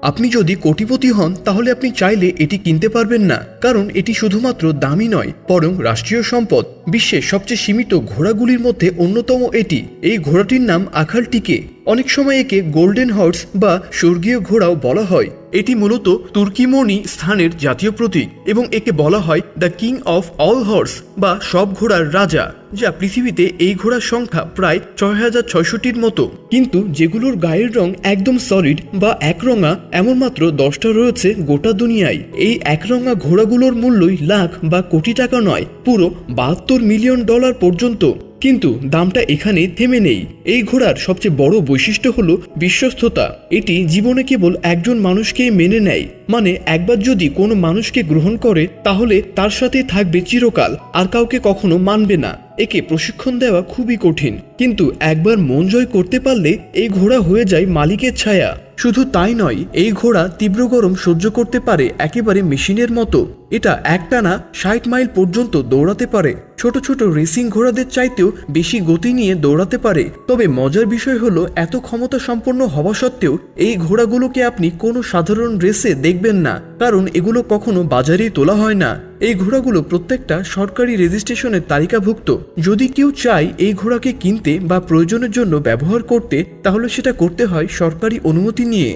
আপনি যদি কোটিপতি হন তাহলে আপনি চাইলে এটি কিনতে পারবেন না, কারণ এটি শুধুমাত্র দামি নয় বরং রাষ্ট্রীয় সম্পদ। বিশ্বের সবচেয়ে সীমিত ঘোড়াগুলির মধ্যে অন্যতম এটি। এই ঘোড়াটির নাম আখালটিকে। অনেক সময় একে গোল্ডেন হর্স বা স্বর্গীয় ঘোড়াও বলা হয়। এটি মূলত তুর্কিমনি স্থানের জাতীয় প্রতীক এবং একে বলা হয় the king of all horse বা সব ঘোড়ার রাজা, যা পৃথিবীতে এই ঘোড়ার সংখ্যা প্রায় ৬,৬৬০টির মতো। কিন্তু যেগুলোর গায়ের রং একদম সলিড বা একরঙা এমন মাত্র 10টা রয়েছে গোটা দুনিয়ায়। এই একরঙা ঘোড়াগুলোর মূল্যই লাখ বা কোটি টাকা নয়, পুরো 72 মিলিয়ন ডলার পর্যন্ত। কিন্তু দামটা এখানে থেমে নেই। এই ঘোড়ার সবচেয়ে বড় বৈশিষ্ট্য হলো বিশ্বস্ততা। এটি জীবনে কেবল একজন মানুষকেই মেনে নেয়, মানে একবার যদি কোনো মানুষকে গ্রহণ করে তাহলে তার সাথে থাকবে চিরকাল, আর কাউকে কখনো মানবে না। একে প্রশিক্ষণ দেওয়া খুবই কঠিন, কিন্তু একবার মন জয় করতে পারলে এই ঘোড়া হয়ে যায় মালিকের ছায়া। শুধু তাই নয়, এই ঘোড়া তীব্র গরম সহ্য করতে পারে একেবারে মেশিনের মতো। এটা একটানা 60 মাইল পর্যন্ত দৌড়াতে পারে। ছোট ছোট রেসিং ঘোড়াদের চাইতেও বেশি গতি নিয়ে দৌড়াতে পারে। তবে মজার বিষয় হলো, এত ক্ষমতা সম্পন্ন হওয়া সত্ত্বেও এই ঘোড়াগুলোকে আপনি কোনো সাধারণ রেসে দেখবেন না, কারণ এগুলো কখনো বাজারেই তোলা হয় না। এই ঘোড়াগুলো প্রত্যেকটা সরকারি রেজিস্ট্রেশনের তালিকাভুক্ত। যদি কেউ চায় এই ঘোড়াকে কিনতে বা প্রয়োজনের জন্য ব্যবহার করতে, তাহলে সেটা করতে হয় সরকারি অনুমতি নিয়ে।